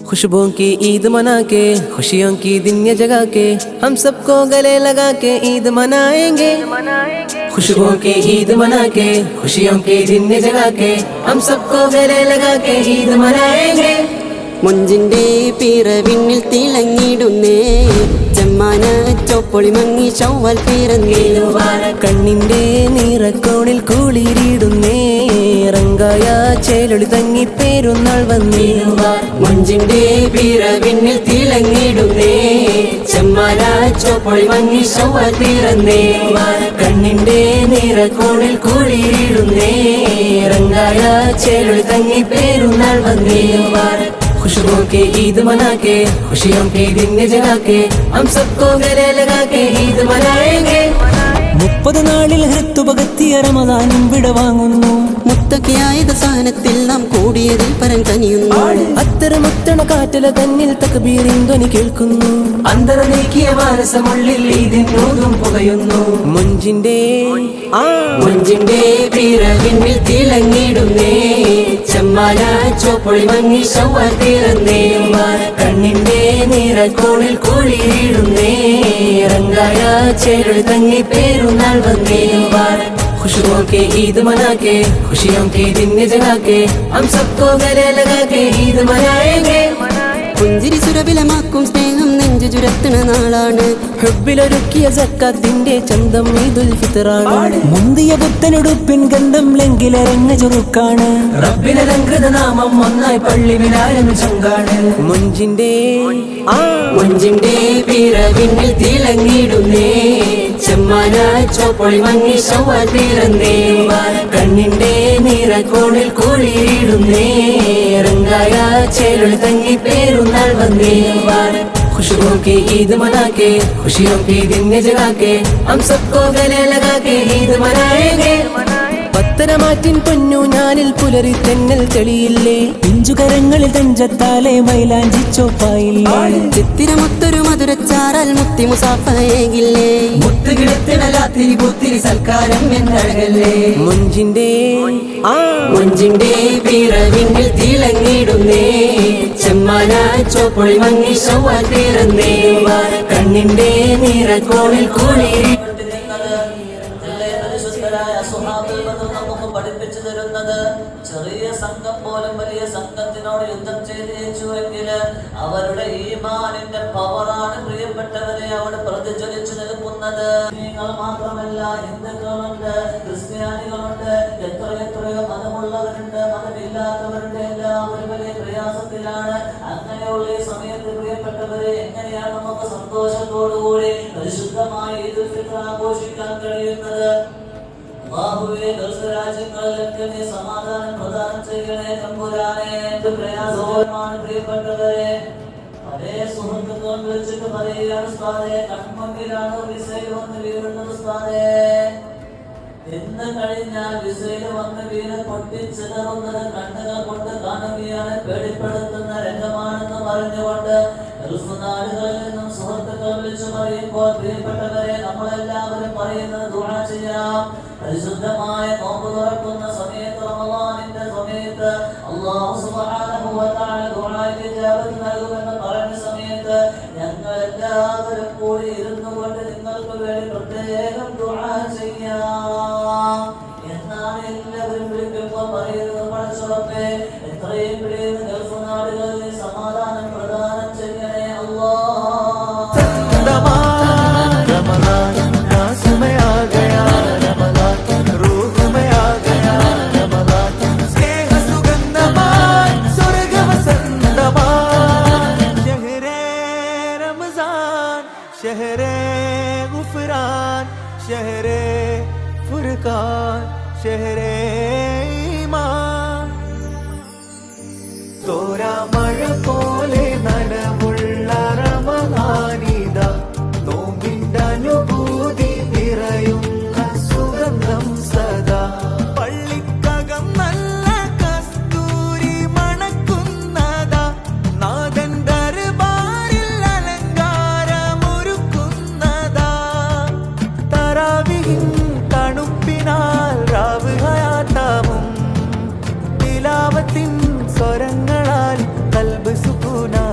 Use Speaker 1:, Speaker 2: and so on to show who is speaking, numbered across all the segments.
Speaker 1: खुशबुओं की ईद मना के खुशियों की दिन ये जगा के हम सबको गले लगा के ईद मनाएंगे। खुशबुओं की ईद मना के खुशियों की दिन ये जगा के हम सबको गले लगा के ईद मनाएंगे।
Speaker 2: മുഞ്ചിന്റെ പിറവിന്നിൽ തിളങ്ങിടുന്നേ ചെമ്മാന ചോപ്പൊളി മങ്ങി ചൊവ്വൽ പിറന്നേ
Speaker 1: കണ്ണിന്റെ നീറക്കോണിൽ കുളിരിടുന്നേ റങ്കായ ചേലൊളി തങ്ങി പേരുന്നാൾ വന്നേ
Speaker 2: മുഞ്ചിന്റെ പിറവിന്നിൽ തിളങ്ങിടുന്നേ ചെമ്മാന ചോപ്പൊളി മങ്ങി ചൊവ്വൽ പിറന്നേ
Speaker 1: കണ്ണിന്റെ നീറക്കോണിൽ കുളിരിടുന്നേ റങ്കായ ചേലൊളി തങ്ങി പേരുന്നാൾ വന്നേ खुशबुओं की ईद मना के खुशियों की दिन जगा के हम सबको गले लगा के ईद मनाएंगे।
Speaker 3: 30 നാളിൽ ഹൃത്തുപകത്തിയ റമദാനും വിടവാങ്ങുന്നു
Speaker 2: മുത്തക്കയായ സഹനത്തിൽ നാം കൂടിയതിൽ പരൻ കനിയുന്നു
Speaker 1: അത്തരമുത്തണ കാറ്റല തന്നിൽ തക്ബീറിൻ ധ്വനി കേൾക്കുന്നു അന്തര നീക്കിയ മാനസമുള്ളിൽ ഈദിനൂതും പുകയുന്നു മുഞ്ചിന്റെ
Speaker 2: പിറവിന്നിൽ തിളങ്ങിടുന്നേ ചെമ്മാന ചോപ്പൊളി മങ്ങി ചൊവ്വൽ പിറന്നേ
Speaker 1: കണ്ണിന്റെ നീറക്കോണിൽ കുളിരിടുന്നേ റങ്കായ ചേലൊളി തങ്ങി പേരുന്നാൾ വന്നേ खुशबुओं की ईद मना के खुशियों की दिन जगा के हम सबको गले लगा के ईद मनाएंगे।
Speaker 2: പുഞ്ചിരി സുരഭിലമാക്കും സ്നേഹം നെഞ്ചു ചുരത്തണ നാളാണ്
Speaker 1: ഹബ്ബിലൊരുക്കിയ സക്കാത്തിന്റെ ചന്തം ഈദുൽ ഫിത്റാണ്
Speaker 3: മുന്തിയ പുത്തനുടുപ്പിൻ ഗന്ധം ലങ്കിലരങ്ങ ചുറുക്കാണ്
Speaker 1: റബ്ബിനലങ്കൃത നാമം ഒന്നായി പള്ളി വിലായം ചങ്കാണ് മുഞ്ചിന്റെ
Speaker 2: പിറവിന്നിൽ തിളങ്ങിടുന്നേ ചെമ്മാന ചോപ്പൊളി മങ്ങി ചൊവ്വൽ പിറന്നേ
Speaker 1: കണ്ണിന്റെ നീറക്കോണിൽ കുളിരിടുന്നേ റങ്കായ ചേലൊളി തങ്ങി പേരുന്നാൾ വന്നേ खुशबुओं की ईद मना के खुशियों की दिन जगा के हम सबको गले लगा के ईद मनाएंगे। പത്തരമാറ്റിൻ പൊന്നു ഞാനിൽ പുലരി തെന്നൽ തെളിയില്ലേ
Speaker 3: പിഞ്ചുകരങ്ങളിൽ തഞ്ചത്താലെ മൈലാഞ്ചി ചോപ്പായില്ലേ
Speaker 2: ചിത്തിരമൊത്തൊരു മധുരച്ചാറാൽ മുത്തി മുസാഫയേകില്ലേ
Speaker 1: മുത്തുകിടത്തിടലാത്തിരി പുത്തിരി സൽക്കാരം എന്നഴകല്ലേ മുഞ്ചിന്റെ
Speaker 2: പിറവിന്നിൽ തിളങ്ങിടുന്നേ ചെമ്മാന ചോപ്പൊളി മങ്ങി ചൊവ്വൽ പിറന്നേ
Speaker 1: കണ്ണിന്റെ നീറക്കോണിൽ കുളിരി
Speaker 4: പഠിപ്പിച്ചു തരുന്നത് ചെറിയ സംഘം പോലും വലിയ സംഘത്തിനോട് യുദ്ധം ചെയ്ത് ജയിച്ചുവെങ്കിൽ അവരുടെ ഈമാനിന്റെ പവറാണ് പ്രിയപ്പെട്ടവരെ അവിടെ പ്രതിജ്വലിച്ചു നിൽക്കുന്നത്. നിങ്ങൾ മാത്രമല്ല, ഹിന്ദുക്കളുണ്ട്, ക്രിസ്ത്യാനികളുണ്ട്, എത്രയോ മതമുള്ളവരുണ്ട്, മതമില്ലാത്തവരുണ്ട്, എല്ലാവരും വലിയ പ്രയാസത്തിലാണ്. അങ്ങനെയുള്ള ഈ സമയത്ത് പ്രിയപ്പെട്ടവരെ എങ്ങനെയാണ് നമുക്ക് സന്തോഷത്തോടുകൂടി പരിശുദ്ധമായ ഈദുൽ ഫിത്ർ ആഘോഷിക്കാൻ കഴിയുന്നത്? രാജ്യങ്ങളിലൊക്കെ നീ സമാധാനം പ്രദാനം ചെയ്യണേ തമ്പുരാനെ. പ്രയാസമാണ് പ്രിയപ്പെട്ടവരെ. പല സുഹൃത്തുക്കളും വിളിച്ചിട്ട് പറയുകയാണ്, ഉസ്താദേ കൺമുമ്പിലാണ് വിസയിൽ വന്ന് വീഴുന്നത് ഉസ്താദേ. ഇന്ന് കഴിഞ്ഞാൽ വിസയിൽ വന്ന് വീണ് പൊട്ടിച്ചിതറുന്നത് കണ്ണുകൾ കൊണ്ട് കാണുകയാണ്. പേടിപ്പെടുത്തുന്ന രംഗമാണെന്ന് പറഞ്ഞുകൊണ്ട് ഗൾഫ് നാടുകളിൽ നിന്നും സുഹൃത്തുക്കൾ വിളിച്ചു പറയുമ്പോൾ പ്രിയപ്പെട്ടവരെ നമ്മളെല്ലാവരും പറയുന്നത് ദുആ ചെയ്യാം. പരിശുദ്ധമായ നോമ്പ് തുറക്കുന്ന സമയത്ത്, റമളാനിന്റെ സമയത്ത് അല്ലാഹു സുബ്ഹാനഹു വ തആല ദുആയ്ക്ക് ഇജാബത്ത് നൽകുമെന്ന് പറയുന്ന സമയത്ത് ഞങ്ങൾ എല്ലാവരും കൂടി ഇരുന്നു കൊണ്ട് നിങ്ങൾക്ക് വേണ്ടി പ്രത്യേകം ദുആ ചെയ്യാം എന്നാണ് എല്ലാവരും വിളിക്കുമ്പോൾ പറയുന്നത്. പടച്ചറബ്ബേ, എത്രയും പെട്ടെന്ന് ഗൾഫ് നാടുകളിൽ സമാധാനം പ്രദാനം ചെയ്യണേ അല്ലാഹ്.
Speaker 5: शहरे गुफरान शहरे फुरकान शहरे ईमान തോരാ മഴ പോലെ നനവുള്ള റമദാനിദ നോമ്പിന്റെ അനുഭൂതി നിറയുന്ന സുഗന്ധം സദാ പള്ളിക്കകം നല്ല കസ്തൂരി മണക്കുന്നതാ നാദൻ ദർബാറിൽ അലങ്കാരമൊരുക്കുന്നതാ തറാവിഹിൻ തണുപ്പിനാൽ രാവ് ഹയാത്താവും തിലാവത്തിൻ സ്വരങ്ങളാൽ കൽബ് സുകൂനാ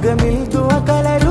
Speaker 5: അകമിൽ ദുആ കലരും